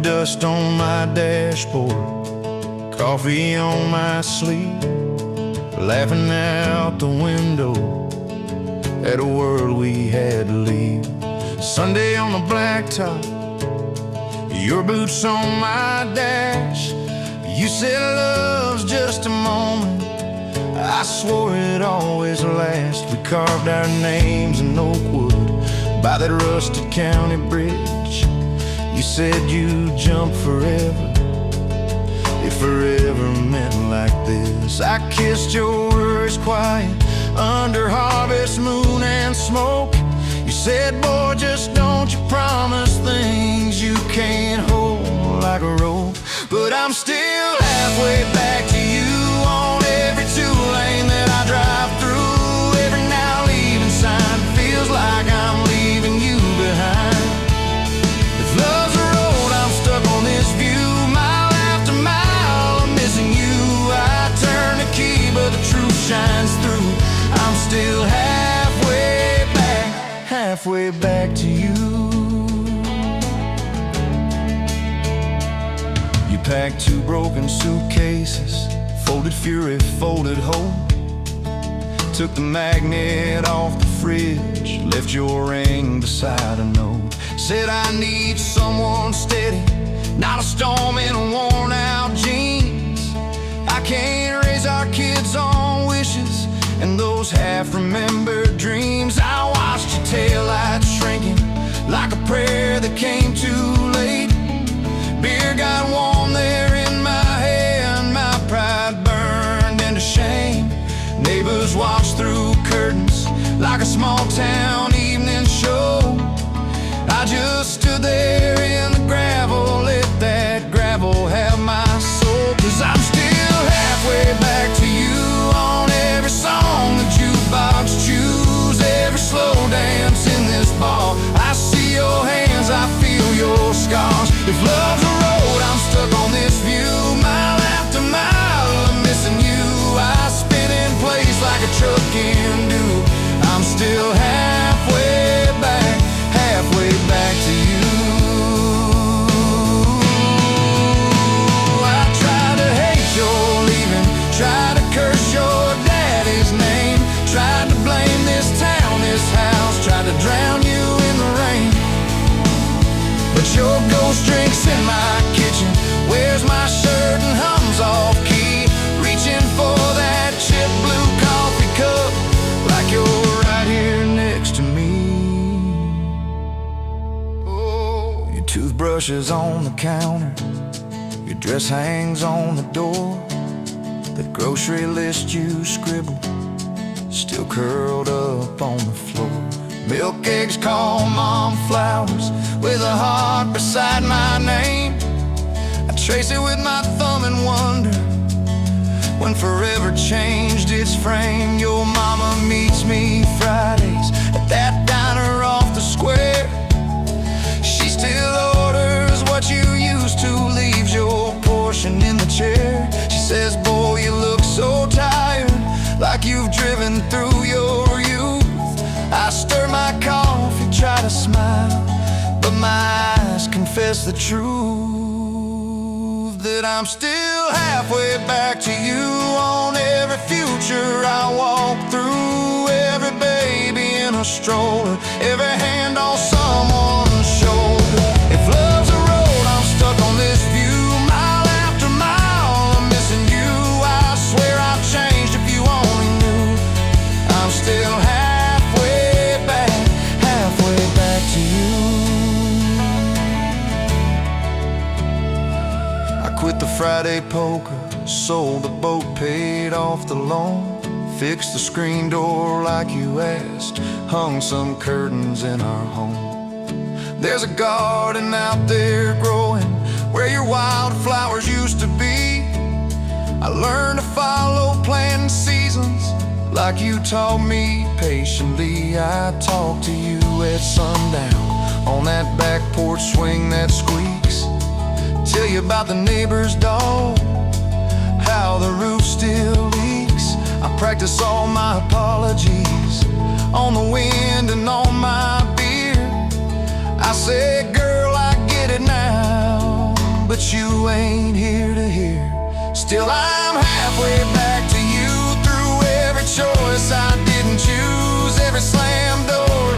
dust on my dashboard, coffee on my sleeve, laughing out the window at a world we had to leave. Sunday on the blacktop, your boots on my dash. You said love's just a moment, I swore it'd always last. We carved our names in oak wood by that rusted county bridge. You said you'd jump forever, if forever meant like this. I kissed your words quiet under harvest moon and smoke. You said, boy, just don't you promise things you can't hold like a rope. But I'm still halfway back to you on every two-lane that I drive through. Every now leaving sign feels like I'm leaving you behind. If love's a road, I'm stuck on this view, mile after mile, I'm missing you. I turn the key, but the truth shines through. I'm still halfway back to you. You packed 2 broken suitcases, folded fury, folded hope. Took the magnet off the fridge, left your ring beside a note. Said I need someone steady, not a storm in a worn out jeans. I can't raise our kids on wishes and those half-remembered dreams. I watched your taillights shrinking like a prayer that came too late. Beer got warm there in my hand, my pride burned into shame. Neighbors watched through curtains like a small-town evening show. I just stood there in the gravel, let that gravel have my soul. 'Cause I'm still halfway back to you on every song the jukebox choose, every slow dance in this bar. I see your hands, I feel your scars. If love's a road, I'm stuck on this view, mile after mile, I'm missing you. I spin in place like a truck can do. I'm still halfway back to you. I try to hate your leaving, try to curse your daddy's name, tried to blame this town, this house, tried to drown you in the rain. But your ghost drinks in my kitchen, wears my shirt and hums off key, reaching for that chip blue coffee cup like you're right here next to me. Oh, your toothbrush is on the counter, your dress hangs on the door. The grocery list you scribbled, still curled up on the floor. Milk eggs call mom flowers with a heart beside my name. I trace it with my thumb and wonder when forever changed its frame. Your mama meets me Fridays at that diner off the square. She still orders what you used to, leaves your portion in the chair. She says, boy, you look so tired, like you've driven through your youth. I stir my coffee, try to smile, but my eyes confess the truth, that I'm still halfway back to you on every future I walk through, every baby in a stroller, every hand on someone's shoulder. If love's a road, I'm stuck on this view, mile after mile, I'm missing you. I swear I've changed if you only knew. I'm still halfway back to you. I quit the Friday poker, sold the boat, paid off the loan, fixed the screen door like you asked, hung some curtains in our home. There's a garden out there growing where your wildflowers used to be. I learned to follow planting seasons like you taught me patiently. I talk to you at sundown on that back porch swing that squeaks, tell you about the neighbor's dog, how the roof still leaks. I practice all my apologies on the wind and on my beer. I say, girl, I get it now, but you ain't here to hear. Still I'm halfway back to you through every choice I didn't choose, every slam door,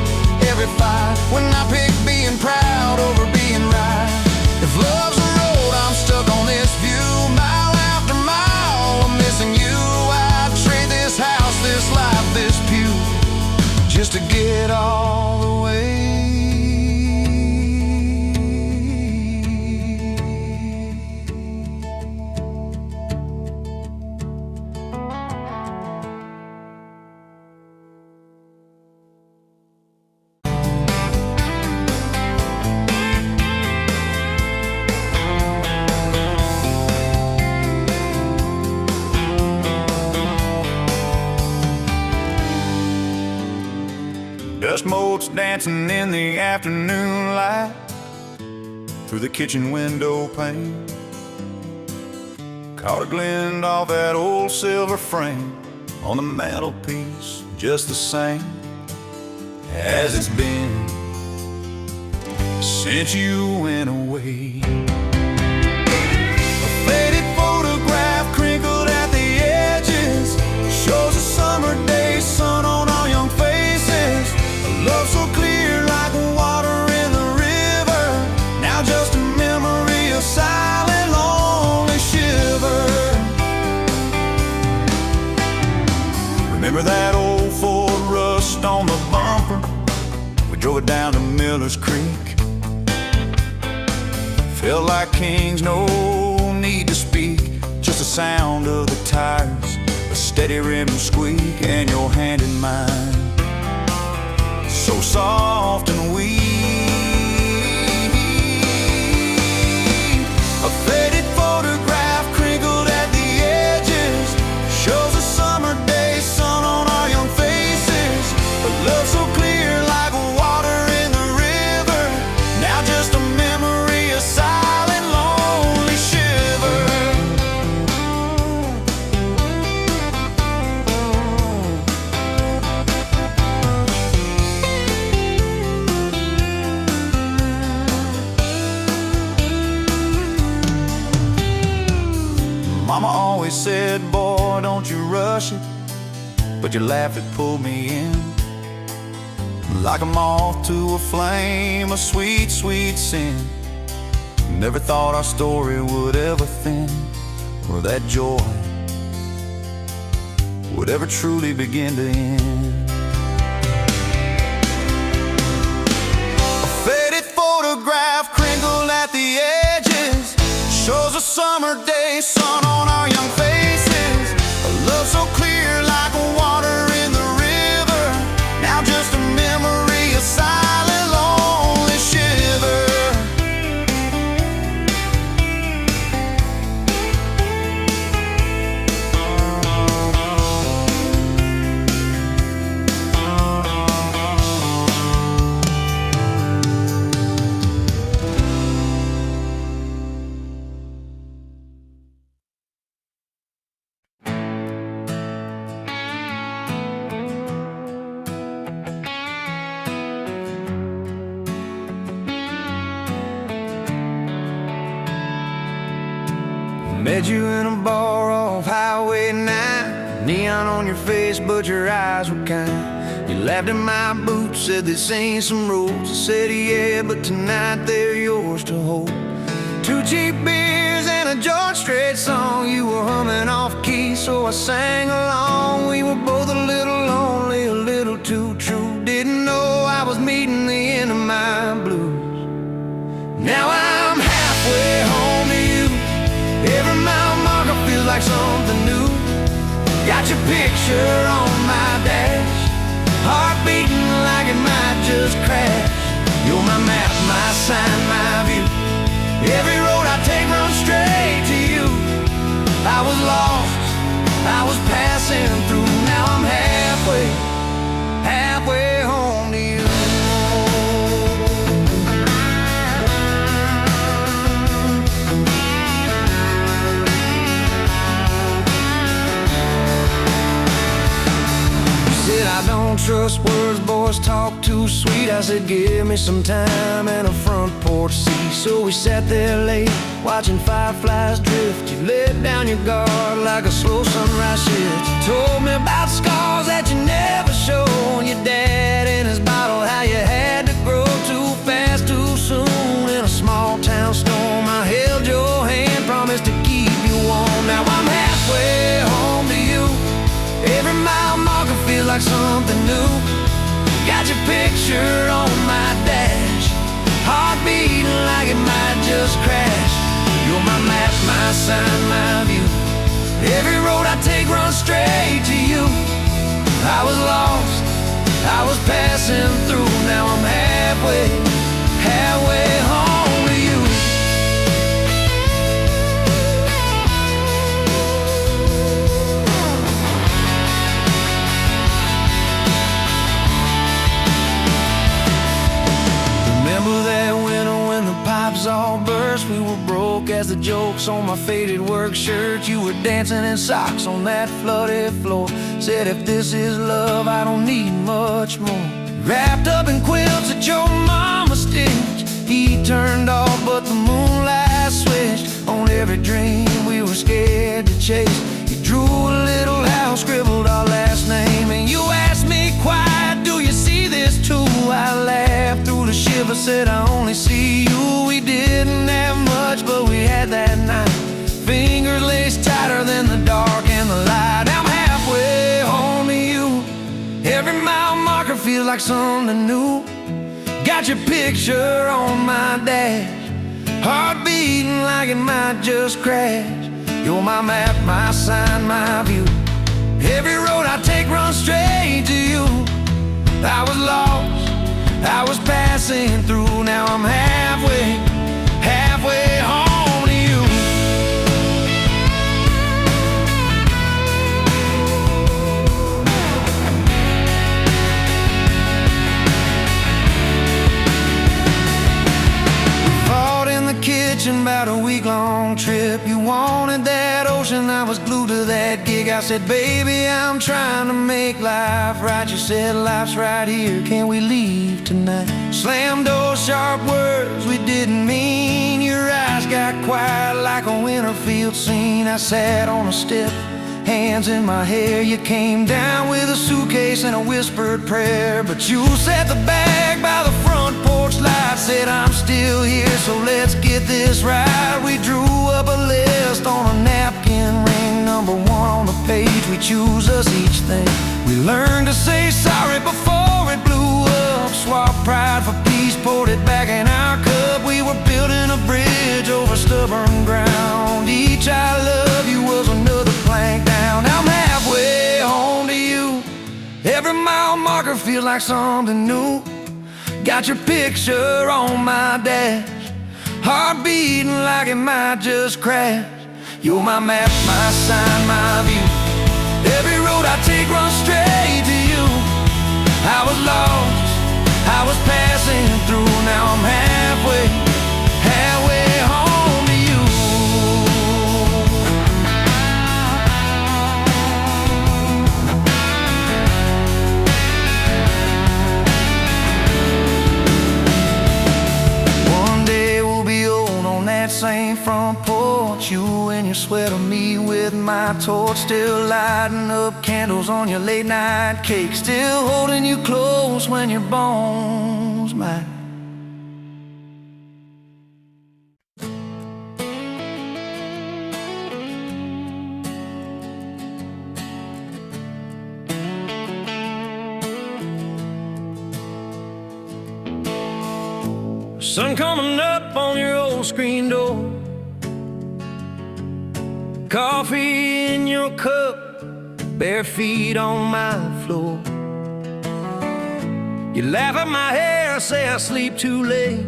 every fight, when I pick being proud over being right. If love's a road, I'm stuck on this view, mile after mile, I'm missing you. I'd trade this house, this life, this pew, just to get all the way. Dust motes dancing in the afternoon light through the kitchen window pane. Caught a glint off that old silver frame on the mantelpiece, just the same as it's been since you went away. A faded photograph crinkled at the edges shows a summer day sun on our young faces. Love so clear like water in the river, now just a memory of silent, lonely shiver. Remember that old Ford rust on the bumper? We drove it down to Miller's Creek. Felt like kings, no need to speak, just the sound of the tires, a steady rhythm squeak, and your hand in mine, so soft and weak. A faded photograph crinkled at the edges shows a summer day sun on our young faces. A love so clear like water in the river, now just a memory, a silent, lonely shiver. Mama always said, boy, don't you rush it, but your laugh, it pulled me in like a moth to a flame, a sweet, sweet sin. Never thought our story would ever thin, or that joy would ever truly begin to end. A faded photograph crinkled at the edges shows a summer day sun on our young faces. A love so clear like water in the river, now just a memory, a silent, lonely shiver. Met you in a bar off Highway 9, neon on your face, but your eyes were kind. You laughed at my boots, said this ain't some rules. I said yeah, but tonight they're yours to hold. 2 cheap beers and a George Strait song. You were humming off key, so I sang along. We were both a little lonely, a little too true. Didn't know I was meeting the end of my blues. Now I'm halfway home to you. Every mile marker feels like something new. Got your picture on my dash, heart beating like it might just crash. You're my map, my sign, my view. Every road I take runs straight to you. I was lost, I was passing through. Now I'm halfway, halfway home to you. trust words, boys talk too sweet. I said, give me some time and a front porch seat. So we sat there late, watching fireflies drift. You let down your guard like a slow sunrise shift. You told me about scars that you never showed. Your dad in his bottle, how you had to grow too fast, too soon. In a small town storm, I held your hand, promised to keep you warm. Now I'm halfway home to you. Every mile marker feels like something new. Got your picture on my dash, heart beating like it might just crash. You're my map, my sign, my view. Every road I take runs straight to you. I was lost, I was passing through. Now I'm halfway home to you. Remember that winter when the pipes all burst? We were broke as the jokes on my faded work shirt. You were dancing in socks on that flooded floor. Said if this is love, I don't need much more. Wrapped up in quilts that your mama stitched. Heat turned off but the moonlight switched on every dream we were scared to chase. You drew a little house, scribbled our last name, and you asked me quiet, do you see this too? I laughed through the shiver, said I only see you. We didn't have much, but we had that night. Fingers laced tighter than the dark and the light. I'm halfway home to you. Every mile marker feels like something new. Got your picture on my dash, heart beating like it might just crash. You're my map, my sign, my view. Every road I take runs straight to you. I was lost, I was passing through. Now I'm halfway home to you. We fought in the kitchen about a week-long trip. You wanted that ocean, I was glued to that gig. I said, baby, I'm trying to make life right. You said, life's right here, can we leave tonight? Slam doors, sharp words we didn't mean. Your eyes got quiet like a winter field scene. I sat on a step, hands in my hair. You came down with a suitcase and a whispered prayer. But you set the bag by the front porch light. Said, I'm still here, so let's get this right. We drew up a list on a napkin ring. Number one on the page, we choose us each thing. We learned to say sorry before it blew up. Swap pride for peace, poured it back in our cup. We were building a bridge over stubborn ground. Each I love you was another plank down. I'm halfway home to you. Every mile marker feels like something new. Got your picture on my dash, heart beating like it might just crash. You're my map, my sign, my view. Every road I take runs straight to you. I was lost, I was passing through. Now I'm halfway home to you. One day we'll be old on that same front porch. You and your sweater, me with my torch. Still lighting up candles on your late night cake. Still holding you close when your bones might. Sun coming up on your old screen door. Coffee in your cup, bare feet on my floor. You laugh at my hair, say I sleep too late,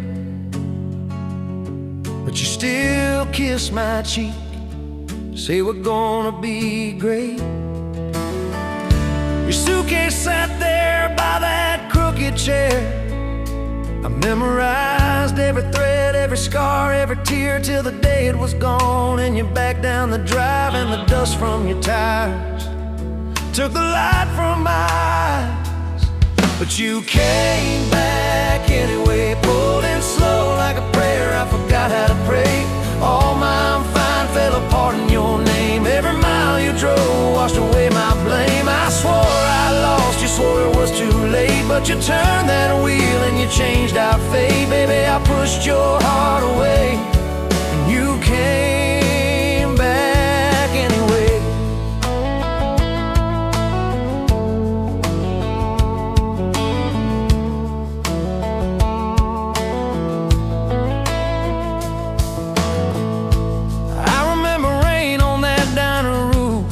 but you still kiss my cheek, say we're gonna be great. Your suitcase sat there by that crooked chair. I memorized every thread, every scar, every tear, till the day it was gone. And you back down the drive and the dust from your tires took the light from my eyes. But you came back anyway, pulled in slow like a prayer. I forgot how to pray. All my fine fell apart in your name. Every mile you drove washed away my blame. I swore I lost, you swore it was too late. But you turned that wheel and you changed our fate. Baby, I pushed your heart away, and you came back anyway. I remember rain on that diner roof.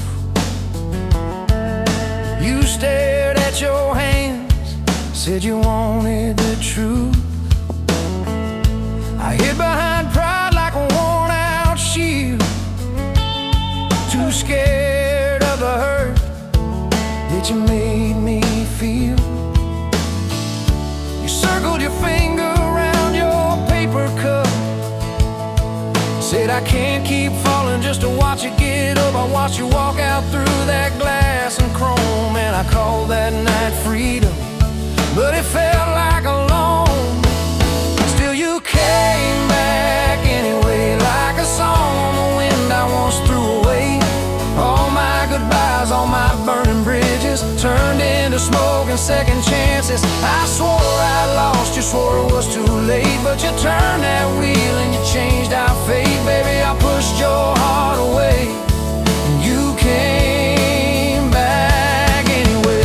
You stared at your hands, said you wanted the truth. I hid behind pride like a worn-out shield, too scared of the hurt that you made me feel. You circled your finger around your paper cup, said I can't keep falling just to watch you get up. I watched you walk out through that glass and chrome, and I called that night freedom, but it felt like alone. Still you came back anyway, like a song on the wind I once threw away. All my goodbyes, all my burning bridges turned into smoke and second chances. I swore I lost, you swore it was too late. But you turned that wheel and you changed our fate. Baby, I pushed your heart away, and you came back anyway.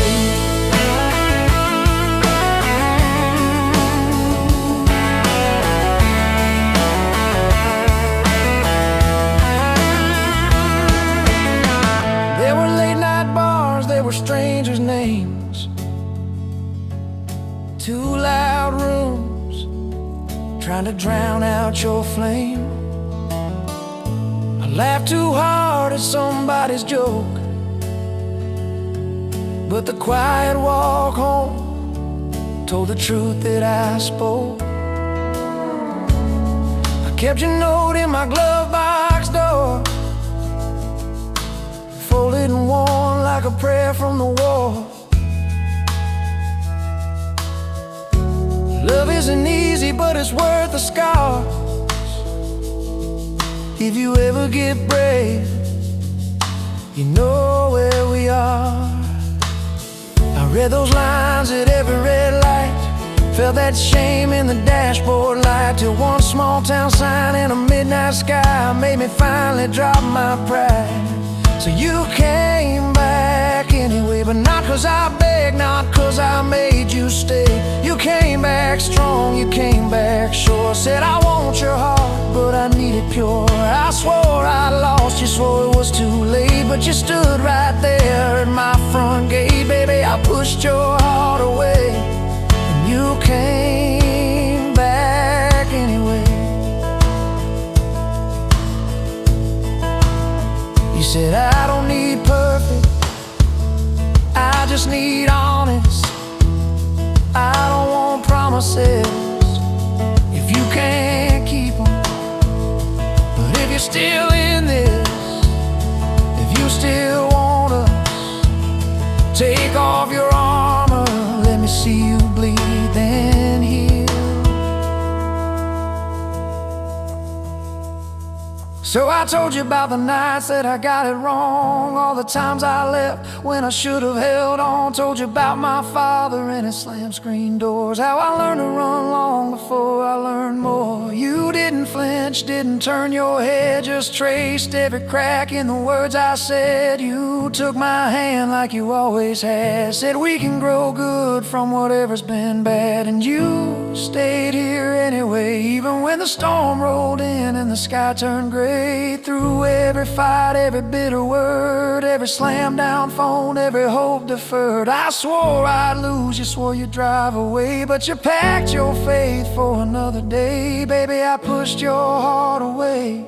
There were late night bars, there were strangers' names, too loud rooms trying to drown out your flame. I laughed too hard at somebody's joke, but the quiet walk home told the truth that I spoke. I kept your note in my glove box door, folded and worn like a prayer from the wall. Love isn't easy, but it's worth the scars. If you ever get brave, you know where we are. I read those lines at every red light, felt that shame in the dashboard light, till one small town sign in a midnight sky made me finally drop my pride. So you came back anyway, but not 'cause I begged, not 'cause I made you stay. You came back strong, you came back sure. Said I want your heart, but I need it pure. I swore I lost, you swore it was too late. But you stood right there at my front gate. Baby, I pushed your heart away, and you came back anyway. You said I don't need perfect, I just need honest. I don't want promises if you can't keep them. But if you're still in this, if you still want us, take off your armor, let me see you bleed, then heal. So I told you about the nights that I got it wrong, all the times I left when I should have held on. Told you about my father and his slam screen doors, how I learned to run long before I learned more. You didn't flinch, didn't turn your head, just traced every crack in the words I said. You took my hand like you always had, said we can grow good from whatever's been bad. And you stayed here anyway, even when the storm rolled in and the sky turned gray. Through every fight, every bitter word, every slam down phone, every hope deferred. I swore I'd lose, you swore you'd drive away, but you packed your faith for another day. Baby, I pushed your heart away,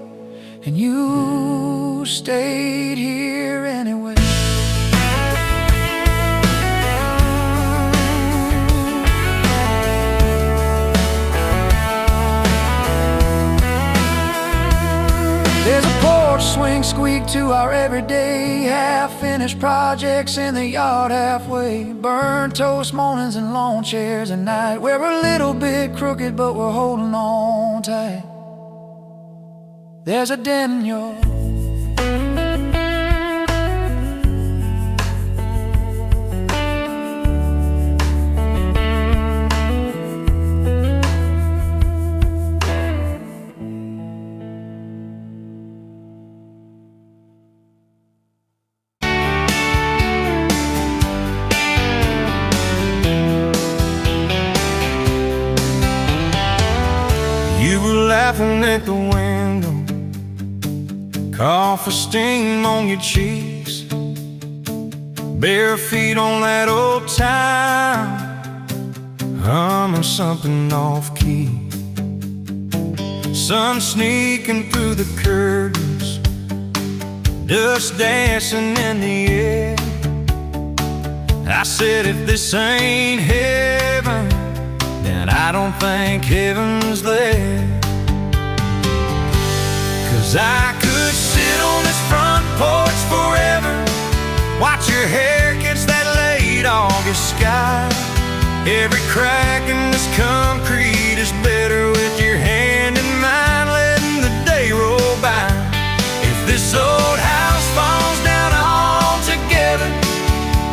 and you stayed here anyway. There's a porch swing squeak to our everyday, half-finished projects in the yard halfway. Burnt toast mornings and lawn chairs at night. We're a little bit crooked, but we're holding on tight. There's a dent in your You were laughing at the window, coffee steam on your cheeks, bare feet on that old time, humming something off-key. Sun sneaking through the curtains, dust dancing in the air. I said, if this ain't heaven, then I don't think heaven's there. 'Cause I could sit on this front porch forever, watch your hair catch that late August sky. Every crack in this concrete is better with your hand in mine, letting the day roll by. If this old house falls down altogether,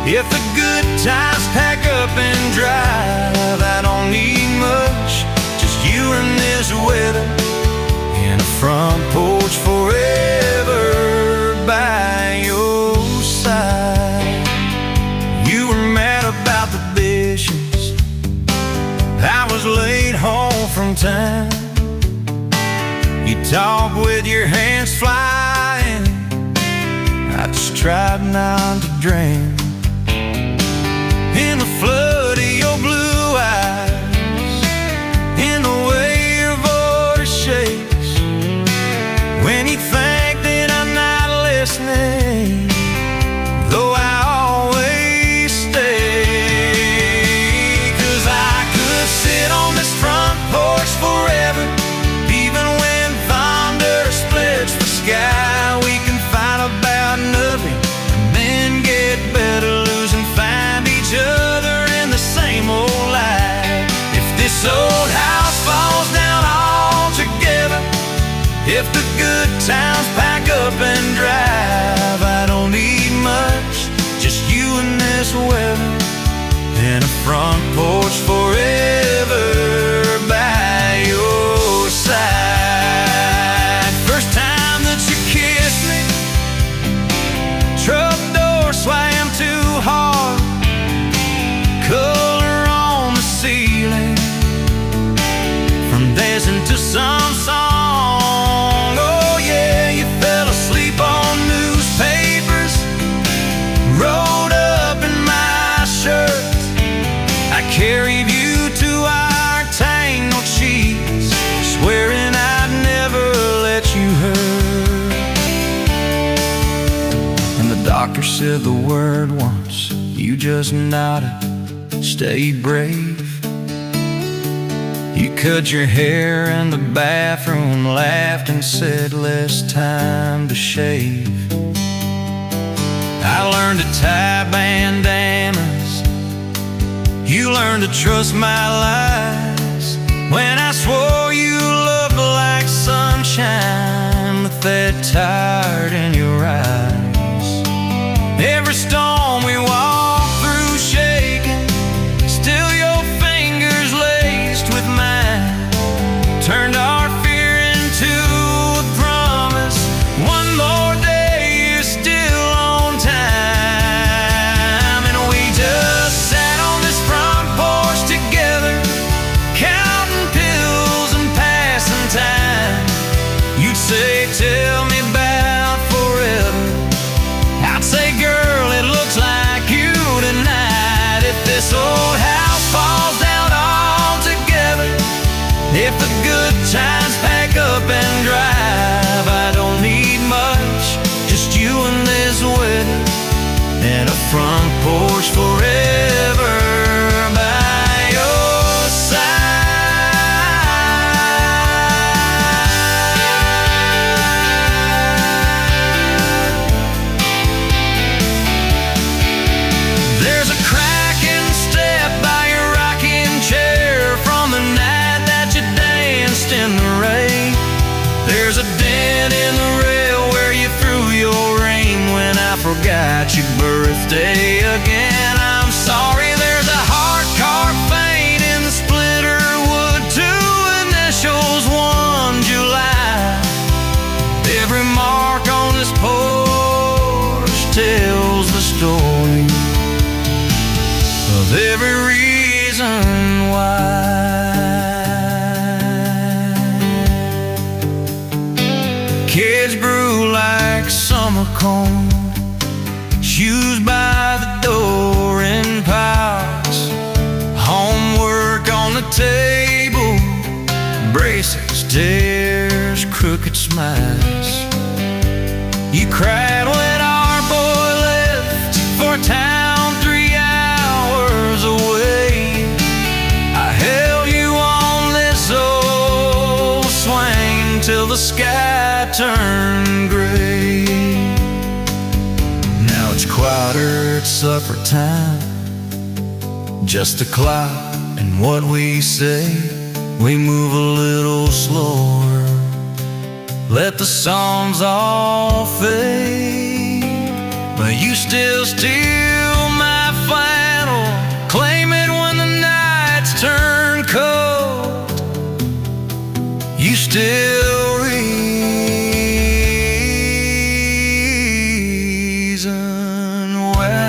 if the good times pack up and drive, I don't need much, just you and this weather, and a front porch forever by your side. You were mad about the dishes, I was late home from town. You talk with your hands flying, I just tried not to drown in the flood of your blue eyes, in the way your voice shakes when you think that I'm not listening, though I always stay. 'Cause I could sit on this front porch forever, even when thunder splits the sky. We can fight about nothing and then get better, losing find each other in the same old life. If this old house falls down altogether, if the good times pack up and drive, I don't need much, just you and this weather, and a front porch forever by your side. First time that you kissed me, truck door swam too hard, color on the ceiling, from dancing to some song. Oh yeah, you fell asleep on newspapers, rolled up in my shirt. I carried you to our tango cheeks, swearing I'd never let you hurt. And the doctor said the word once, you just nodded, stay brave. You cut your hair in the bathroom, laughed and said less time to shave. I learned to tie bandanas, you learned to trust my lies. When I swore you looked like sunshine with that tired in your eyes. Every storm we walked through shaking, still your fingers laced with mine, turned our fear into a promise. One more day is still on time, and we just sat on this front porch together, counting pills and passing time. You'd say, tell me about forever, I'd say, girl, it looks like you tonight. If this old house falls down altogether, if the good times pack up and drive, I don't need much, just you and this weather, and a front porch forever by your side. your birthday again. I'm sorry, there's a hard carved fate in the splitter wood, two initials, 1 July. Every mark on this porch tells the story of every reason why. Kids grew like summer corn, shoes by the door in piles, homework on the table, braces, tears, crooked smiles. You cried when our boy left for town 3 hours away. I held you on this old swing till the sky turned gray. Now it's quieter at supper time, just a clock and what we say. We move a little slower, let the songs all fade, but you still steal my flannel, claim it when the nights turn cold. You still reason why.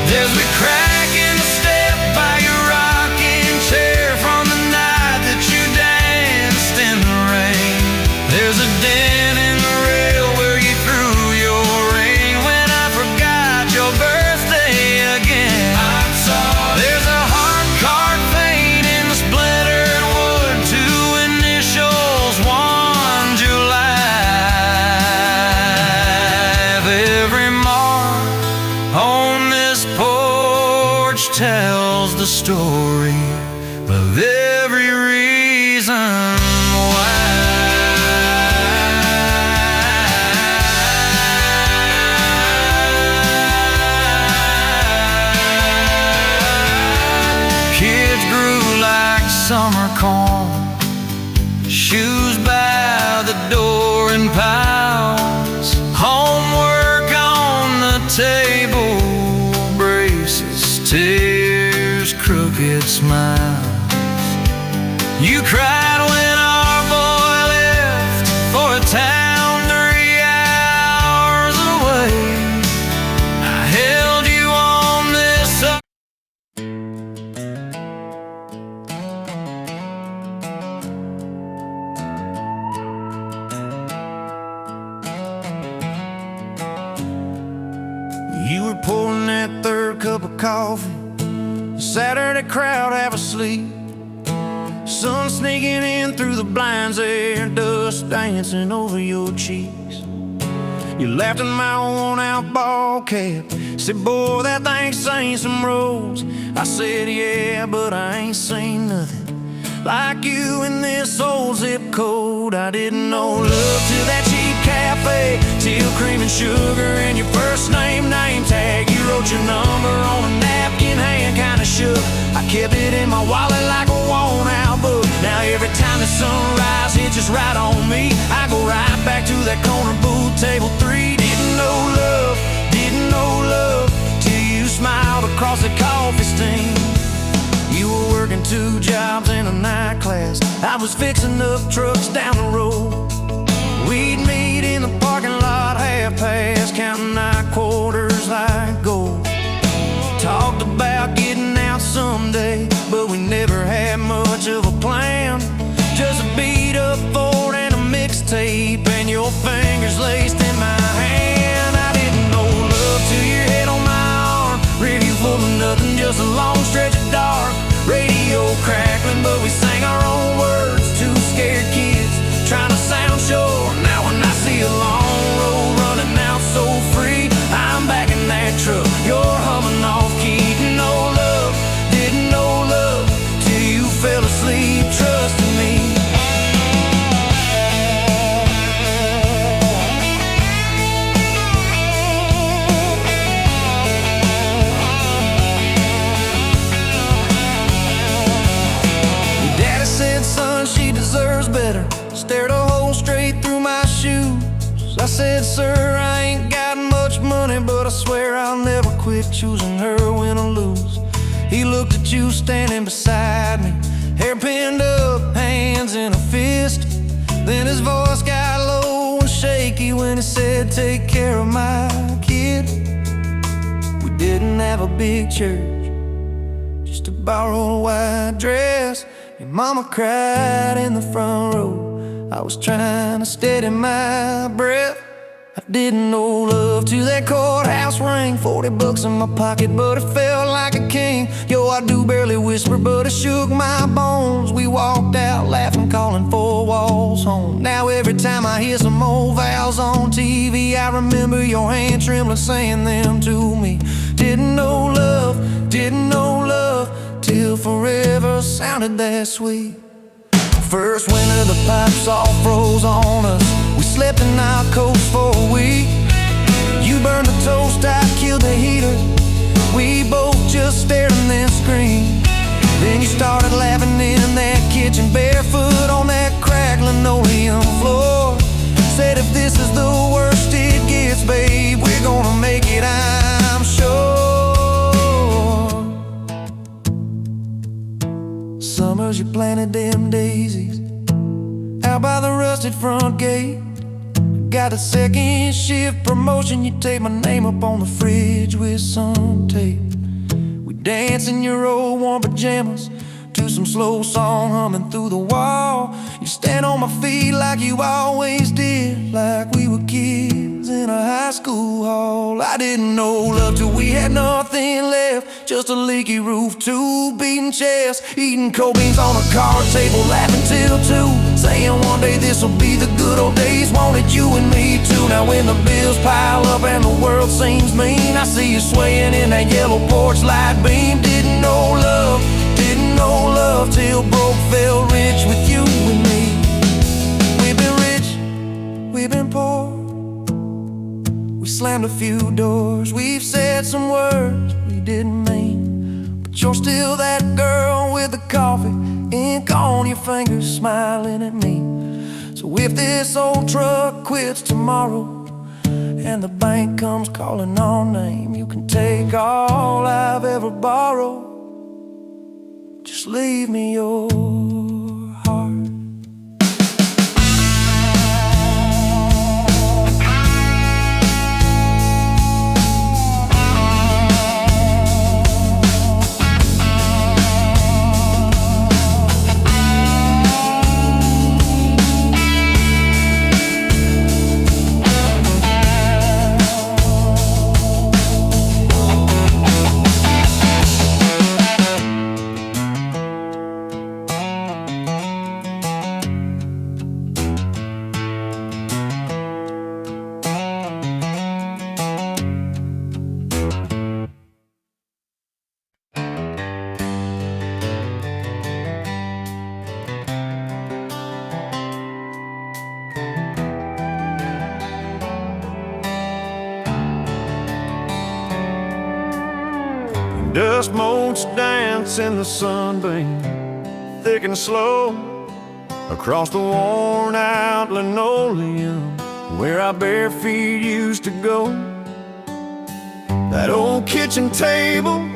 There's a crack in the step by your rocking chair from the night that you danced in the rain. There's a dent in the rail where you threw your ring when I forgot your birthday again. I'm sorry. There's a hard carved fate in the splintered wood, two initials, 1 July. Every mark on this porch tells the story of every reason why. Kids grew like summer corn, shoes by the door in piles, homework on the table, braces, tears, crooked smiles. You cried when our boy left for a town 3 hours away. I held you on this. You were pouring that third cup of coffee, Saturday crowd half asleep, sun sneaking in through the blinds there, dust dancing over your cheeks. You laughed at my worn-out ball cap, said, boy, that thing's seen some roads. I said, yeah, but I ain't seen nothing like you in this old zip code. I didn't know love till that cheap cafe, till cream and sugar and your first name tag. You wrote your number on a napkin, hand kinda shook. I kept it in my wallet like a worn-out book. Now every time the sunrise hits just right on me, I go right back to that corner booth, table 3. Didn't know love till you smiled across the coffee stain. You were working 2 jobs in a night class, I was fixing up trucks down the road. We'd meet in the parking lot half-past, counting our quarters like gold. Talked about getting out someday, but we never had much of a plan. Just a beat-up Ford and a mixtape, and your fingers laced in my hand. I didn't know love till your head on my arm, radio full of nothing, just a long stretch of dark. Radio crackling, but we sang our own words, 2 scared kids trying to sound sure. Now when I see a long road running out so free, I'm back in that truck, you're humming off key. Didn't know love said, sir, I ain't got much money, but I swear I'll never quit choosing her, win or lose. He looked at you standing beside me, hair pinned up, hands in a fist. Then his voice got low and shaky when he said, take care of my kid. We didn't have a big church, just a borrowed white dress. Your mama cried in the front row. I was trying to steady my breath. I didn't know love till that courthouse rang. 40 bucks in my pocket, but it felt like a king. Yo, I do barely whisper, but it shook my bones. We walked out laughing, calling 4 walls home. Now every time I hear some old vows on TV, I remember your hand trembling, saying them to me. Didn't know love till forever sounded that sweet. First winter the pipes all froze on us. We slept in our coats for a week. You burned the toast, I killed the heater. We both just stared and then screamed. Then you started laughing in that kitchen, barefoot on that cracked linoleum floor. Said if this is the worst it gets, babe, we're gonna make it, I'm sure. Summers you planted them daisies out by the rusted front gate. Got a second shift promotion, you tape my name up on the fridge with some tape. We dance in your old warm pajamas to some slow song humming through the wall. You stand on my feet like you always did, like we were kids in a high school hall. I didn't know love till we had nothing left, just a leaky roof, 2 beating chests, eating cold beans on a card table, laughing till 2, saying one day this'll be the good old days. Wanted you and me too. Now when the bills pile up and the world seems mean, I see you swaying in that yellow porch light beam. Didn't know love till broke felt rich with you and me. We've been rich, we've been poor, we slammed a few doors, we've said some words we didn't mean, but you're still that girl with the coffee, ink on your fingers, smiling at me. So if this old truck quits tomorrow and the bank comes calling our name, you can take all I've ever borrowed, just leave me your heart. Dust motes dance in the sunbeam, thick and slow, across the worn out linoleum where our bare feet used to go. That old kitchen table,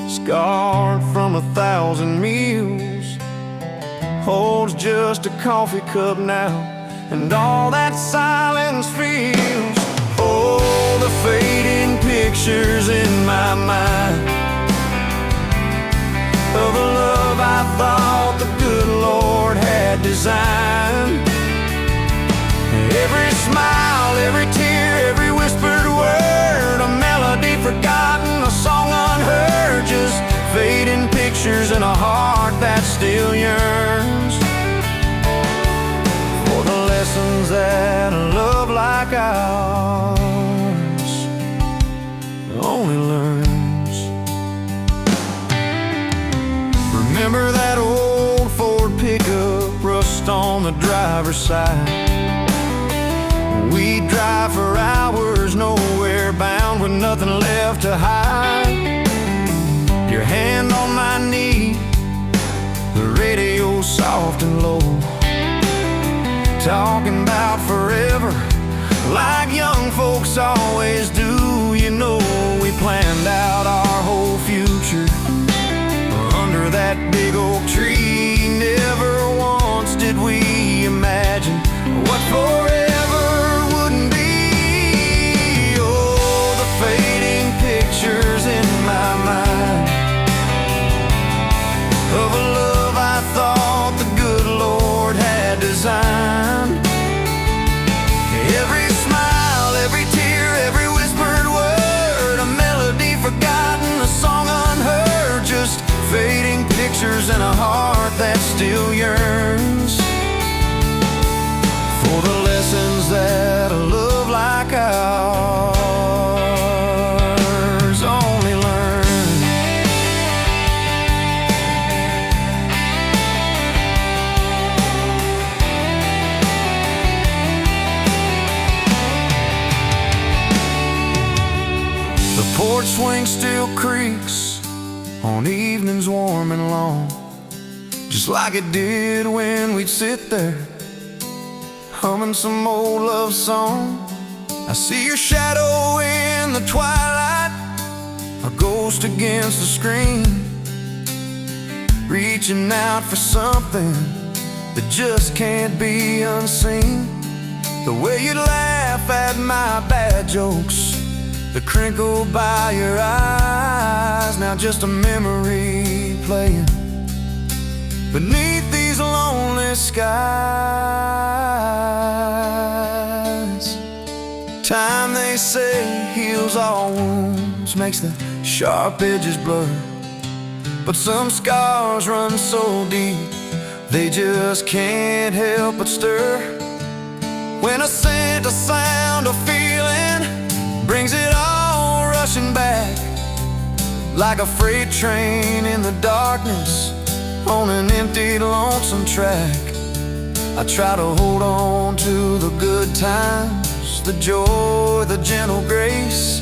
scarred from 1,000 meals, holds just a coffee cup now, and all that silence feels. Oh, the fading pictures in my mind of a love I thought the good Lord had designed. Every smile, every tear, every whispered word, a melody forgotten, a song unheard, just fading pictures in a heart that still yearns for the lessons that a love like ours only learns. Remember that old Ford pickup, rust on the driver's side? We'd drive for hours, nowhere bound, with nothing left to hide. Your hand on my knee, the radio soft and low, talking about forever like fading pictures and a heart that still yearns for the lessons that a love like ours only learns. The porch swing still creaks on evenings warm and long, just like it did when we'd sit there humming some old love song. I see your shadow in the twilight, a ghost against the screen, reaching out for something that just can't be unseen. The way you laugh at my bad jokes, the crinkle by your eyes, now just a memory playing beneath these lonely skies. Time, they say, heals all wounds, makes the sharp edges blur, but some scars run so deep they just can't help but stir. When a scent, a sound, a feeling brings it all rushing back, like a freight train in the darkness on an empty, lonesome track. I try to hold on to the good times, the joy, the gentle grace,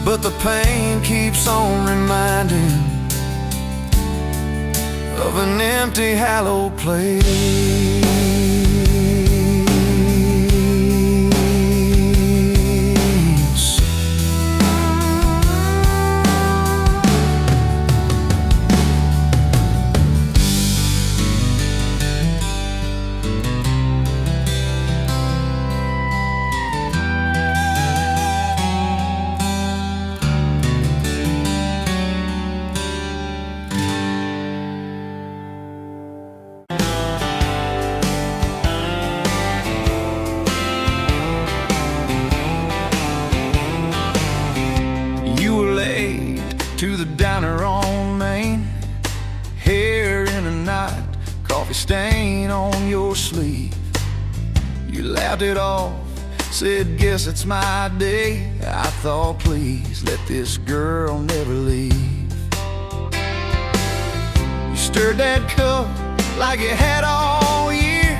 but the pain keeps on reminding of an empty, hallowed place. To the diner on Main, hair in a knot, coffee stain on your sleeve. You laughed it off, said, guess it's my day. I thought, please let this girl never leave. You stirred that cup like you had all year,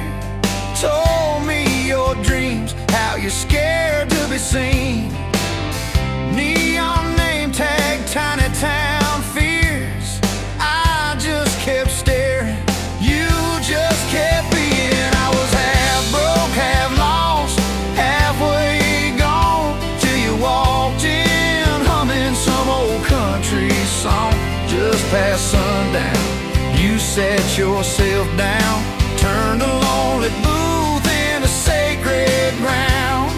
told me your dreams, how you're scared to be seen. Neon name tag, tiny town fears. I just kept staring, you just kept being. I was half broke, half lost, halfway gone, till you walked in humming some old country song. Just past sundown, you sat yourself down, turned a lonely booth into sacred ground.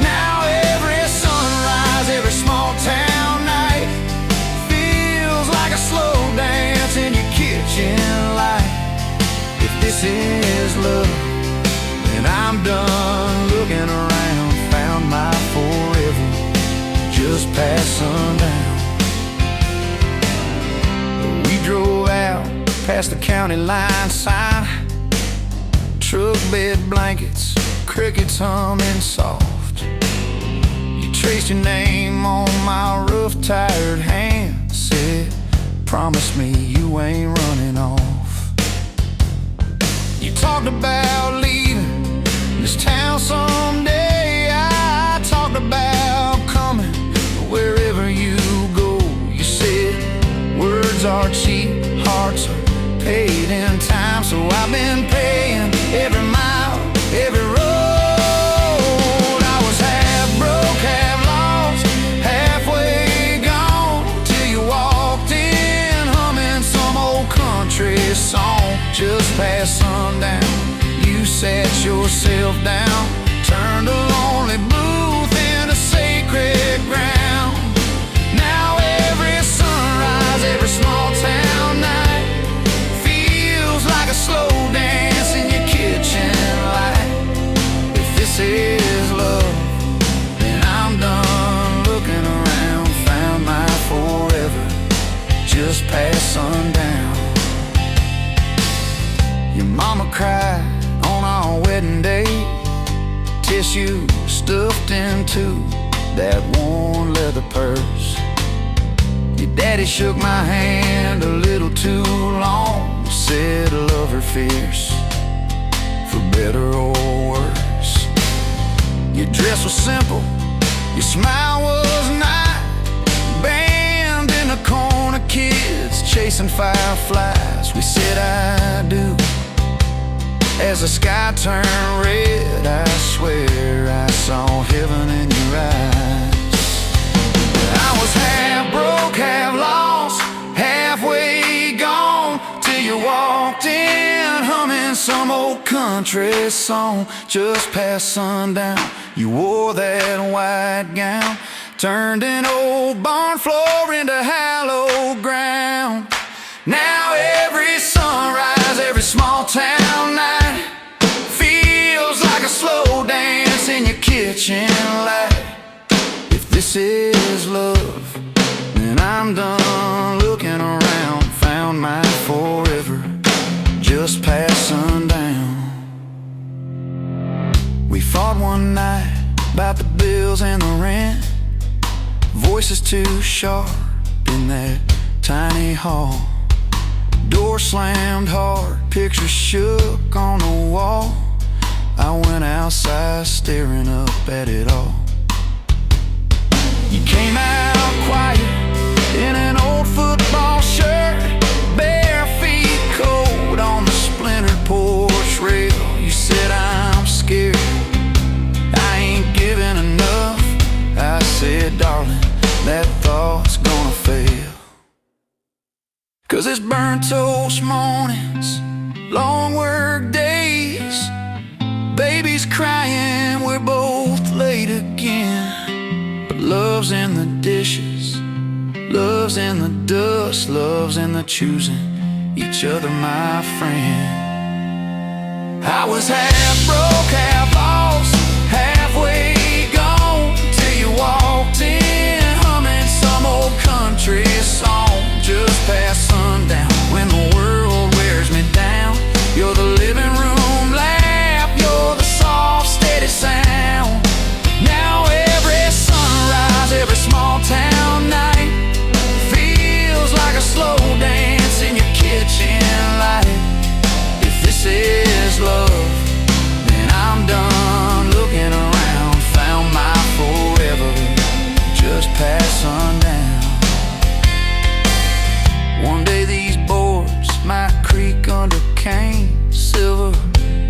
Now every sunrise, every small town night feels like a slow dance in your kitchen light. If this is love, then I'm done looking around. Found my forever just past sundown. We drove out past the county line sign, truck bed blankets, crickets humming soft. You traced your name on my rough, tired hand, said, promise me you ain't running off. You talked about leaving this town someday. I talked about coming wherever you go. You said words are cheap, hearts are paid in time. So I've been paying every mile, every road. I was half broke, half lost, halfway gone, till you walked in humming some old country song. Just past sundown, you sat yourself down, turned a lonely booth into sacred ground. Now every sunrise, every small town night feels like a slow dance in your kitchen light. If this is love, then I'm done looking around. Found my forever just past sundown. shoes stuffed into that worn leather purse. Your daddy shook my hand a little too long, said love her fierce, for better or worse. Your dress was simple, your smile was not, band in the corner, kids chasing fireflies. We said I do as the sky turned red. I swear I saw heaven in your eyes. I was half broke, half lost, halfway gone, till you walked in, humming some old country song. Just past sundown, you wore that white gown, turned an old barn floor into hallowed ground. Now every sunrise, every small town night feels like a slow dance in your kitchen light. If this is love, then I'm done looking around. Found my forever just past sundown. We fought one night about the bills and the rent, voices too sharp in that tiny hall. Door slammed hard, pictures shook on the wall. I went outside staring up at it all. You came out quiet in an old football shirt, bare feet cold on the splintered porch rail. You said I'm scared, I ain't giving enough. I said, darling, that thought's gonna fail. 'Cause it's burnt toast mornings, long work days, babies crying, we're both late again. But love's in the dishes, love's in the dust, love's in the choosing each other, my friend. I was half broke, half lost, halfway gone, till you walked in, humming some old country song. Just past sundown, when the world wears me down, you're the living room laugh, you're the soft, steady sound. Now every sunrise, every small town night feels like a slow dance in your kitchen light. If this is love, then I'm done looking around. Found my forever just past sundown. One day these boards might creak under cane, silver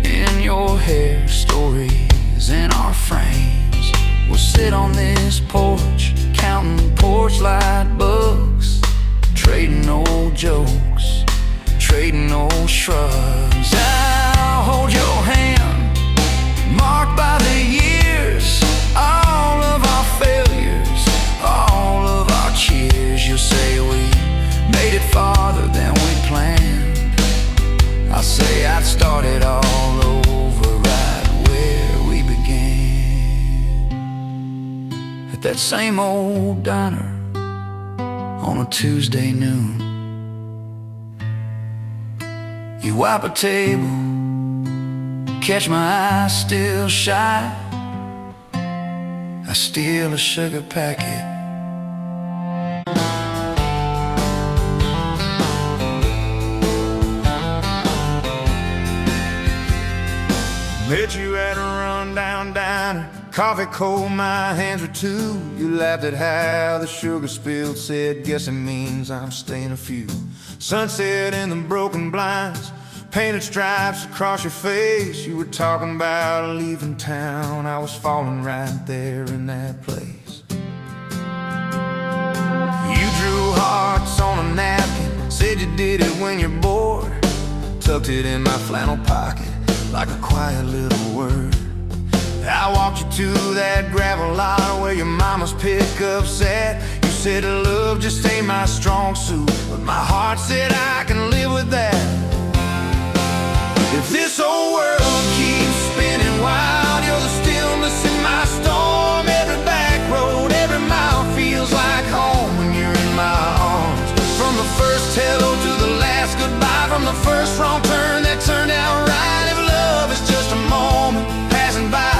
in your hair, stories in our frames. We'll sit on this porch, counting porch light bugs, trading old jokes, trading old shrugs. I'll hold your hand, marked by the years, all of our failures, all of our cheers. You'll say we made it farther than we planned. I'll say I'd start it all over right where we began, at that same old diner on a Tuesday noon. You wipe a table, catch my eyes still shy. I steal a sugar packet. Met you at a rundown diner, coffee cold, my hands were too. You laughed at how the sugar spilled, said, guess it means I'm staying a few. Sunset in the broken blinds, painted stripes across your face. You were talking about leaving town, I was falling right there in that place. You drew hearts on a napkin, said you did it when you're bored, tucked it in my flannel pocket like a quiet little word. I walked you to that gravel lot where your mama's pickup sat. You said love just ain't my strong suit, but my heart said I can live with that. If this old world keeps spinning wild, you're the stillness in my storm. Every back road, every mile feels like home when you're in my arms. From the first hello to the last goodbye, from the first wrong turn that turned out right. If love is just a moment passing by,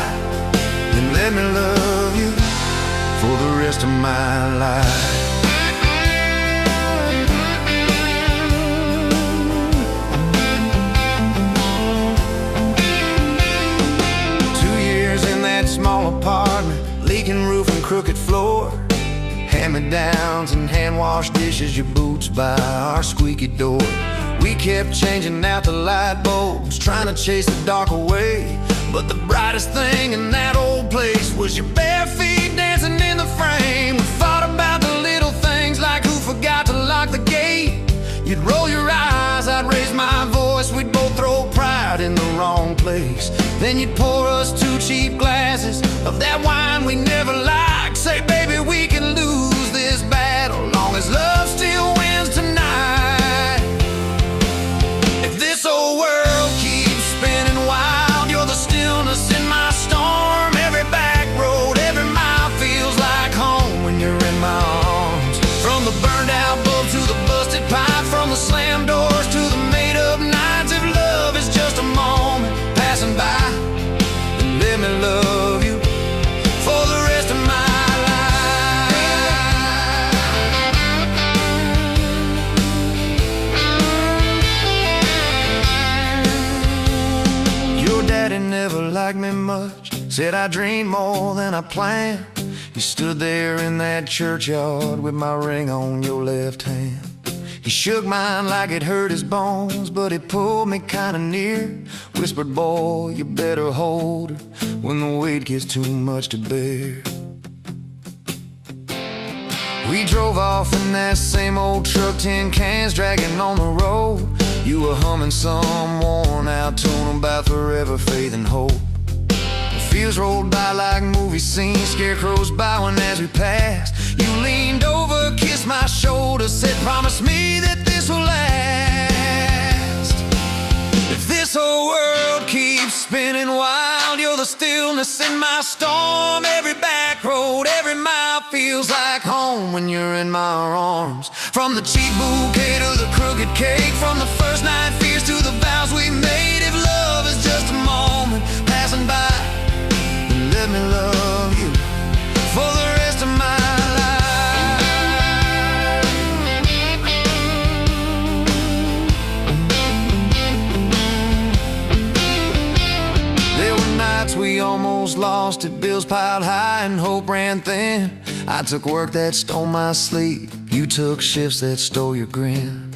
hand-me-downs and hand-wash dishes, your boots by our squeaky door. We kept changing out the light bulbs, trying to chase the dark away. But the brightest thing in that old place was your bare feet dancing in the frame. We thought about the little things like who forgot to lock the gate. You'd roll your eyes, I'd raise my voice, we'd both throw pride in the wrong place. Then you'd pour us 2 cheap glasses of that wine we never liked. Say, baby, we can lose this battle long as love still wins tonight. If this old world keeps spinning wild, you're the stillness in my storm. Every back road, every mile feels like home when you're in my arms. From the burned out bulb to the busted pipe, from the slammed doors to the made up nights. If love is just a moment passing by, then let me love you for the rest of my life. Your daddy never liked me much, said I dreamed more than I planned. You stood there in that churchyard with my ring on your left hand. He shook mine like it hurt his bones, but he pulled me kinda near. Whispered, boy, you better hold her when the weight gets too much to bear. We drove off in that same old truck, 10 cans dragging on the road. You were humming some worn out tune about forever, faith and hope. Fields rolled by like movie scenes, scarecrows bowing as we passed. You leaned over, kissed my shoulder, said, promise me that this will last. If this whole world keeps spinning wild, you're the stillness in my storm. Every back road, every mile feels like home when you're in my arms. From the cheap bouquet to the crooked cake, from the first night fears to the vows we made. If love is just a moment passing by, let me love you for the rest of my life. There were nights we almost lost it, bills piled high and hope ran thin. I took work that stole my sleep, you took shifts that stole your grin.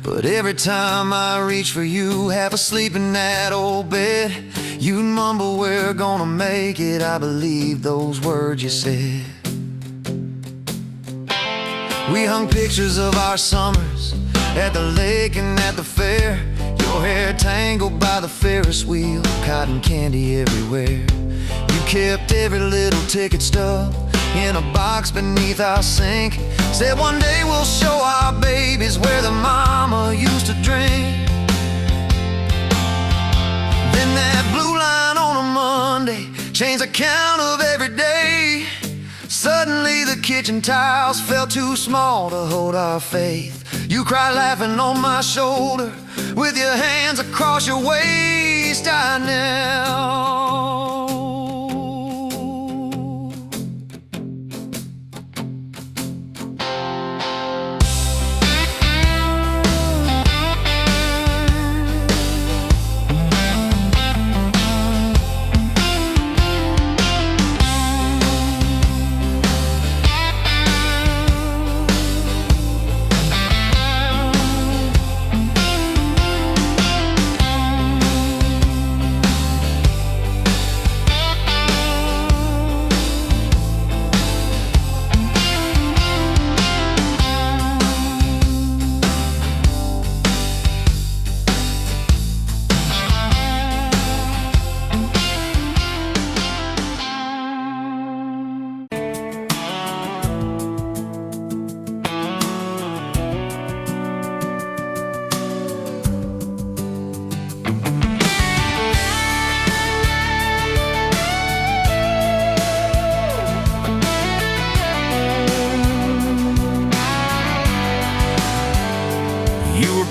But every time I reach for you, half asleep in that old bed, you'd mumble, we're gonna make it. I believe those words you said. We hung pictures of our summers at the lake and at the fair. Your hair tangled by the Ferris wheel, cotton candy everywhere. You kept every little ticket stub in a box beneath our sink. Said one day we'll show our babies where the mama used to drink. Then that blue line on a Monday changed the count of every day. Suddenly the kitchen tiles felt too small to hold our faith. You cried laughing on my shoulder with your hands across your waist. I knelt.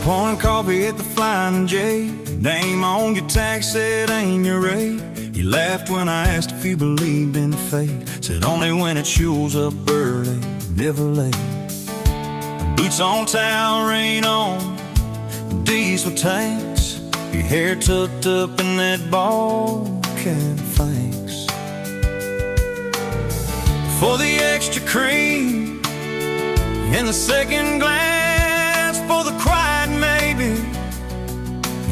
Pouring coffee at the Flying J. Name on your tag said ain't your rate. You laughed when I asked if you believed in fate. Said only when it shows up early, never late. Boots on towel, rain on, diesel tanks. Your hair tucked up in that ball cap, thanks. For the extra cream in the second glance, for the quiet maybe,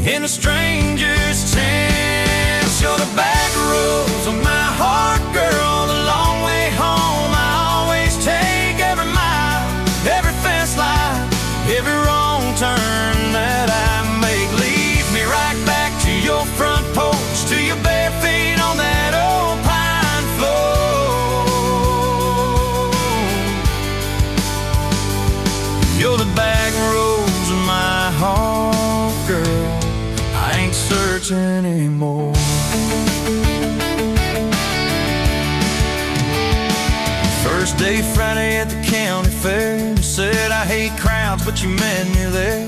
in a stranger's chance. You're the back roads of my heart, girl, the long way home. I always take every mile, every fence line, every wrong turn that I make. Lead me right back to your front porch, to your bare feet on that old pine floor. You're the back roads of my heart, girl, I ain't searching anymore. First day Friday at the county fair, you said I hate crowds, but you met me there.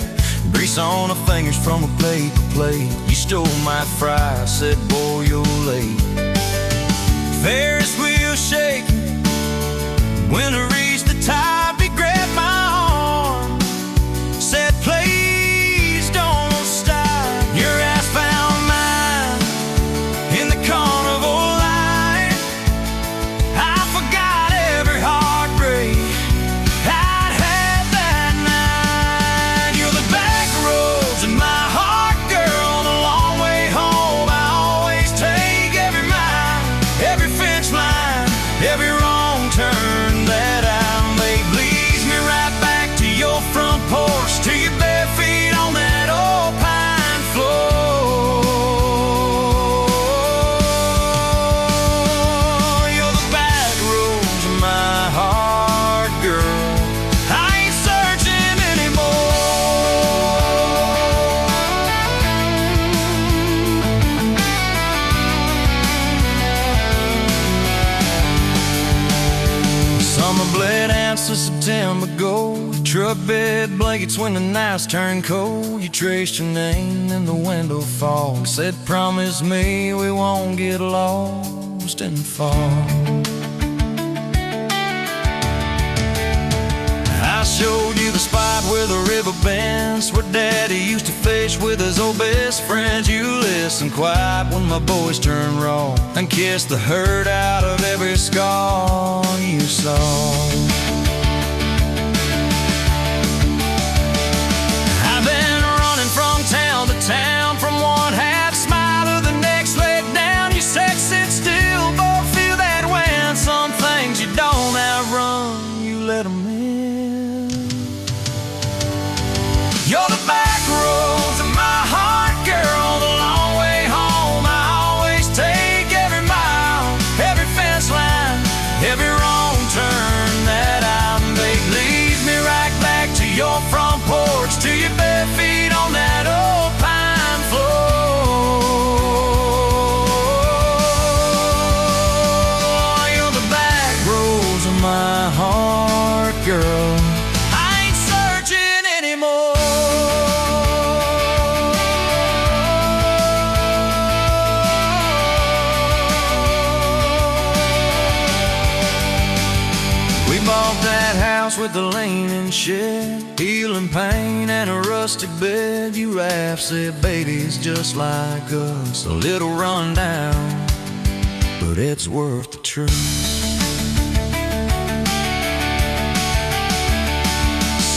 Grease on the fingers from a paper plate, you stole my fry, I said, boy, you're late. Ferris wheel shaking, when I reached the top, he grabbed my arm, said, please don't stop. Your ass found mine in the carnival line. I forgot every heartbreak I'd had that night. You're the back roads in my heart, girl, the long way home. I always take every mile, every fence line, every wrong turn that I make. Leads me right back to your front porch, to your bare feet on that old pine floor. You're the back roads of my heart, girl, I ain't searching anymore. Summer bled ants to September gold, truck bed blankets when the nights turn cold. You traced your name in the window fog, said, promise me we won't get lost in the fall. I showed you the spot where the river bends, where Daddy used to fish with his old best friends. You listened quiet when my boys turned raw, and kissed the hurt out of every scar you saw. I've been running from town to town, from one half smile to the next leg down. You said, sit still, boy, feel that wind. Some things you don't outrun, you let them in. You're the back roads of my heart, girl, the long way home. I always take every mile, every fence line, every wrong turn that I make. Leads me right back to your front porch, to your bare feet on that old pine floor. You're the back roads of my heart, girl, I ain't searching anymore. We bought that house with the leaning shed, healing pain and a rustic bed. You laughed, said, baby, it's just like us, a little run down, but it's worth the truth.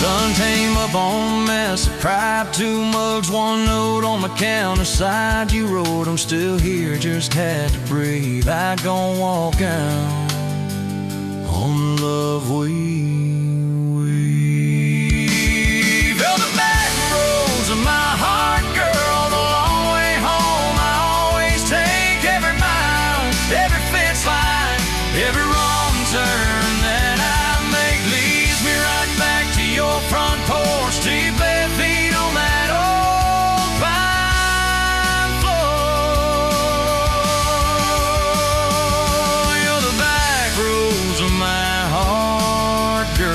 Sun came up on a mess of pipe, 2 mugs, 1 note on the counter side. You wrote, I'm still here, just had to breathe. I gon' walk out on the love we weave. You're the back roads of my heart, girl, the long way home. I always take every mile, every fence line, every wrong turn that I make. Leads me right back to your front porch, to your bare feet on that old pine floor. You're the back roads of my heart, girl,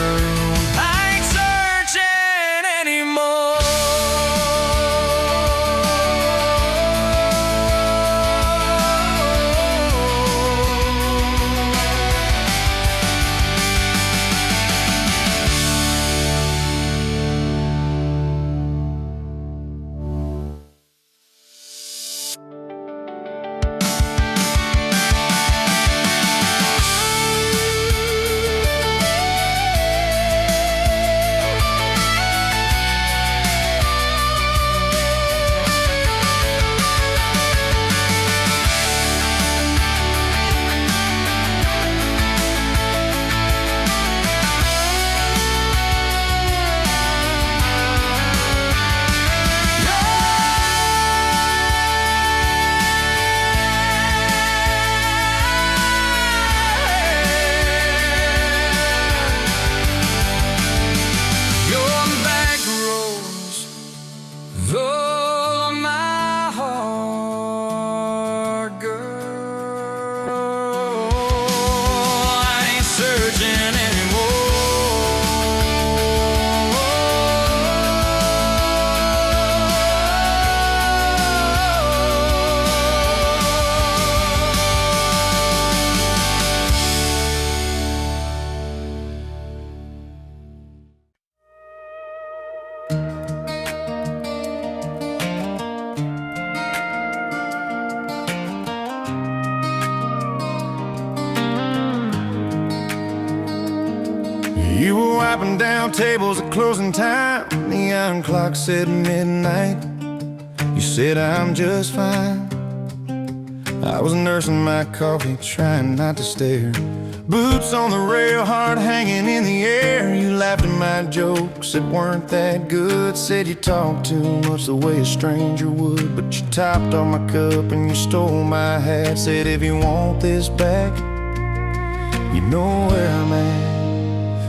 wiping down tables at closing time. Neon clock said midnight. You said I'm just fine. I was nursing my coffee, trying not to stare. Boots on the rail, heart hanging in the air. You laughed at my jokes that weren't that good. Said you talked too much the way a stranger would. But you topped off my cup and you stole my hat. Said if you want this back, you know where I'm at.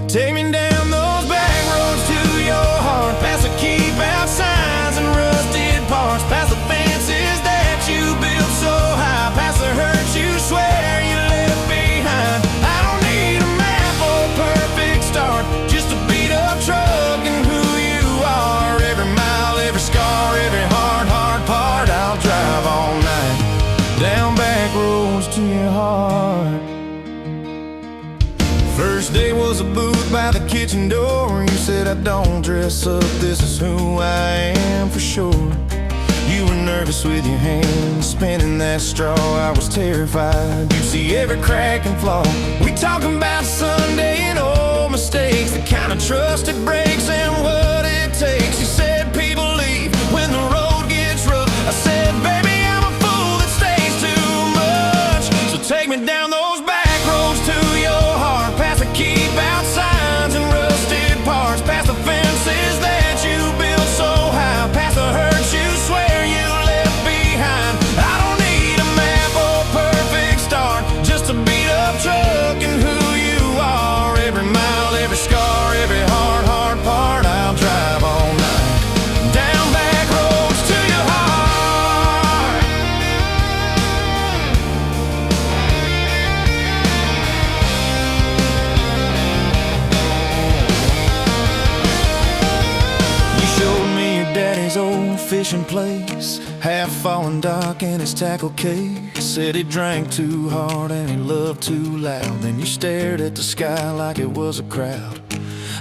Take me down those back roads to your heart, past the keep out signs and rusted parts, past the fences that you built so high, past the hurt you swear you left behind. I don't need a map or a perfect start, just a beat up truck and who you are. Every mile, every scar, every hard part, I'll drive all night down back roads to your heart. First day was a booth by the kitchen door. You said I don't dress up, this is who I am for sure. You were nervous with your hands spinning that straw. I was terrified, you see every crack and flaw. We talking about Sunday and old mistakes, the kind of trust it breaks and what it takes. You said people leave when the road gets rough. I said baby I'm a fool that stays too much. So take me down those back roads to your heart, past the keep out signs and rusted parts, past the fences that you built so high, past the hurt you swear you left behind. I don't need a map or a perfect start, just a beat up truck and who you are. Every mile, every scar, every hard part, I'll drive all night down back roads to your heart. You showed me your daddy's old fishing place, half fallen dock in his tackle case. Said he drank too hard and he loved too loud. Then you stared at the sky like it was a crowd.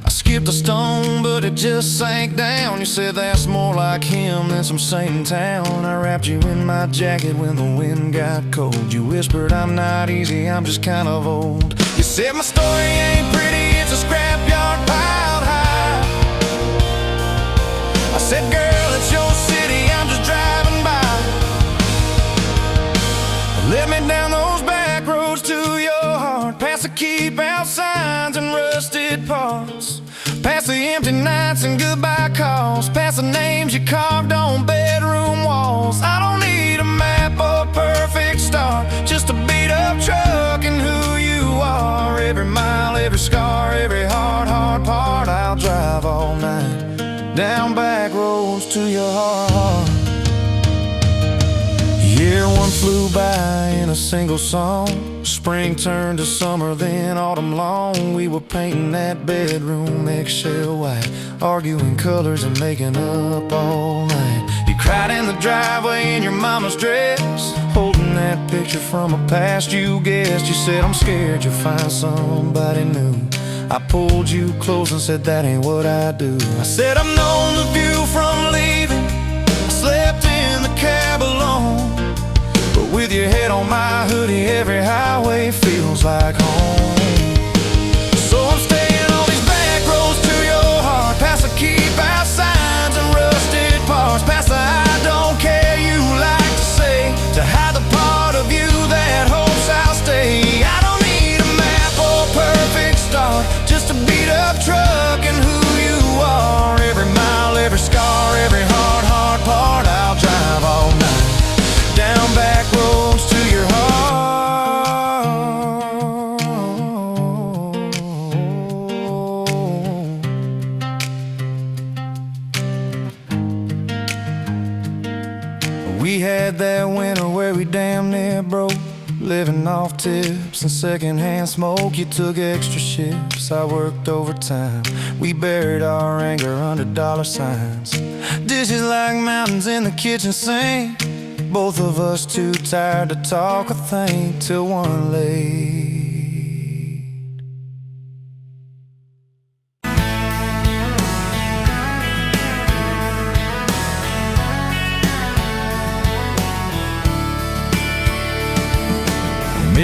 I skipped a stone but it just sank down. You said that's more like him than some saint in town. I wrapped you in my jacket when the wind got cold. You whispered I'm not easy, I'm just kind of old. You said my story ain't pretty, it's a scrapyard piled high. I said girl, it's your city, I'm just driving by. Let me down those back roads to your heart, past the keep out signs and rusted parts, past the empty nights and goodbye calls, past the names you carved on bedroom walls. I don't need a map or a perfect start, just a beat up truck and who you are. Every mile, every scar, every hard part, I'll drive all night down back roads to your heart. Year one flew by in a single song. Spring turned to summer, then autumn long. We were painting that bedroom eggshell white, arguing colors and making up all night. You cried in the driveway in your mama's dress, holding that picture from a past you guessed. You said I'm scared you'll find somebody new. I pulled you close and said that ain't what I do. I said I've known the view from leaving, I slept in the cab alone, but with your head on my hoodie, every highway feels like home. So I'm staying on these back roads to your heart, past the keep out signs and rusted parts, past the I don't care you like to say, to hide the part of you that hopes I'll stay. I don't need a map or a perfect start, just a beat up truck and who you are. Every mile, every scar, every hard part, I'll drive all night down back roads to your heart. We had that winter where we damn near broke, living off tips and secondhand smoke. You took extra shifts, I worked overtime. We buried our anger under dollar signs. Dishes like mountains in the kitchen sink, both of us too tired to talk or think till one late.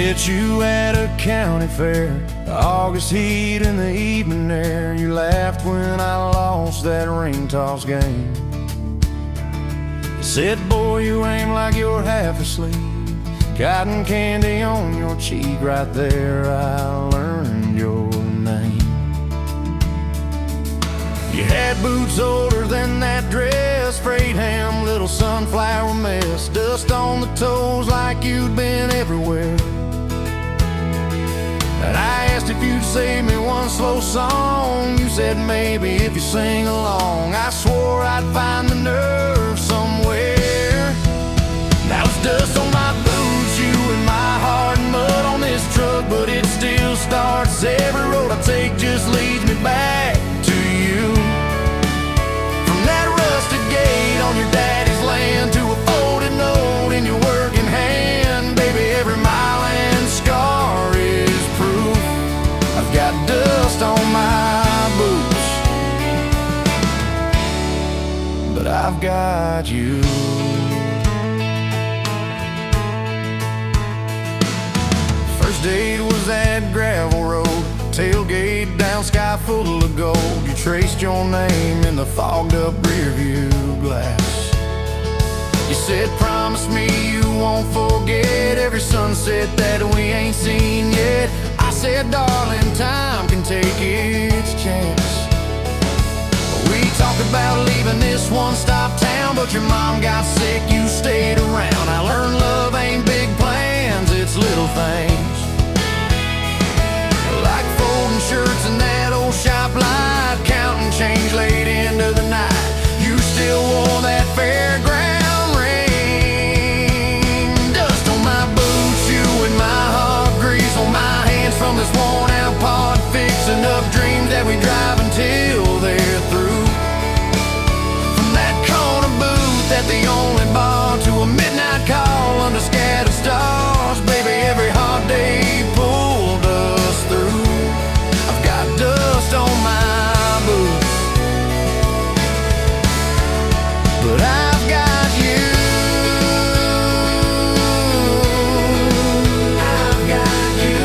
met you at a county fair, August heat in the evening air. You laughed when I lost that ring toss game. You said, boy, you aim like you're half asleep. Cotton candy on your cheek, right there I learned your name. You had boots older than that dress, frayed ham, little sunflower mess, dust on the toes like you'd been everywhere. And I asked if you'd save me one slow song. You said maybe if you sing along. I swore I'd find the nerve somewhere. Now it's dust on my boots, you and my heart, and mud on this truck, but it still starts. Every road I take just leads me back to you. From that rusted gate on your daddy's land to a folded note in your working hand, baby, every mile and scar is proof. I've got dust on my boots, but I've got you. First date was that gravel road, tailgate down, sky full of gold. You traced your name in the fogged up rear view glass. You said, promise me you won't forget every sunset that we ain't seen yet. I said, darling, time can take its chance. We talked about leaving this one-stop town, but your mom got sick, you stayed around. I learned love ain't big plans, it's little things, like folding shirts in that old shop light, counting change late into the night. You still wore that fairground ring. Dust on my boots, you and my heart, grease on my hands from this worn out pod, fixing up dreams that we drive until they're through. From that corner booth at the only bar to a midnight call under scattered stars, baby, every hot day pulled us through. I've got dust on my boots, but I've got you. I've got you.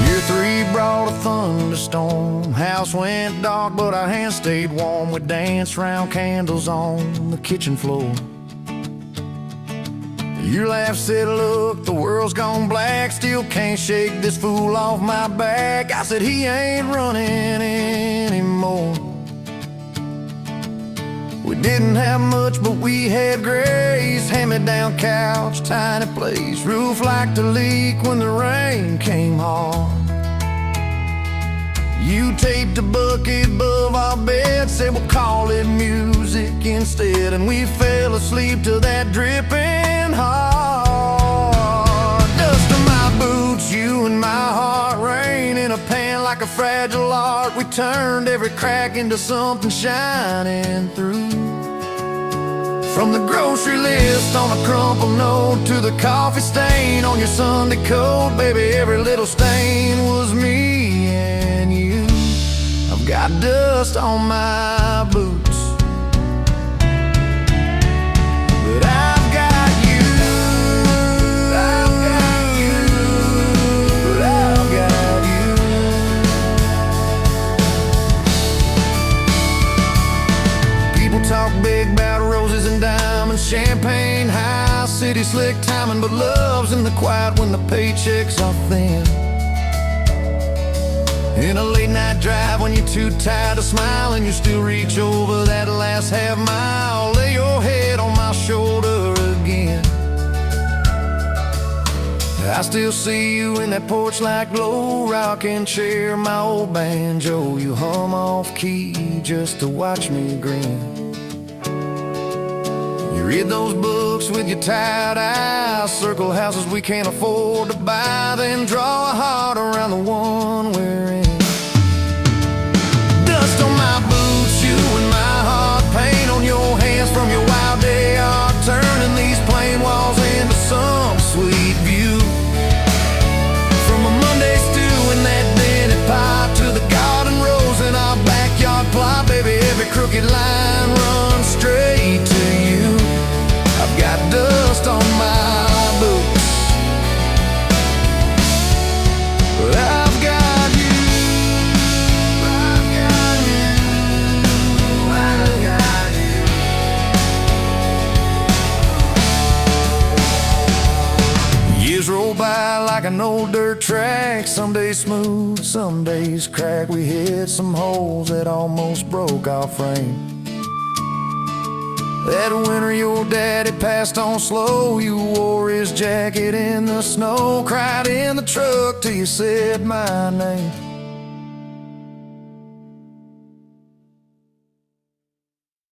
Year 3 brought a thunderstorm. House went dark, but our hands stayed warm. We danced round candles on the kitchen floor. Your laugh said, look, the world's gone black, still can't shake this fool off my back. I said, he ain't running anymore. We didn't have much, but we had grace. Hand-me-down couch, tiny place, roof like to leak when the rain came hard. You taped a bucket above our bed, said we'll call it music instead, and we fell asleep to that dripping hard. Dust on my boots, you and my heart, rain in a pan like a fragile art. We turned every crack into something shining through. From the grocery list on a crumpled note to the coffee stain on your Sunday coat, baby, every little stain was me and you. I've got dust on my boots, but I've got you. I've got you, but I've got you. People talk big about roses and diamonds, champagne, high city slick timing, but love's in the quiet when the paychecks are thin. In a late night drive when you're too tired to smile and you still reach over that last half mile, lay your head on my shoulder again. I still see you in that porch light glow, rocking chair, my old banjo. You hum off key just to watch me grin. You read those books with your tired eyes, circle houses we can't afford to buy, then draw a heart around the one we're in. Dust on my boots, you and my heart, paint on your hands from your wild day art, turning these plain walls into some sweet view. From a Monday stew in that dented pot to the garden rose in our backyard plot, baby, every crooked line runs straight to you. like an old dirt track. Some days smooth, some days crack. We hit some holes that almost broke our frame. That winter your daddy passed on slow. You wore his jacket in the snow, cried in the truck till you said my name.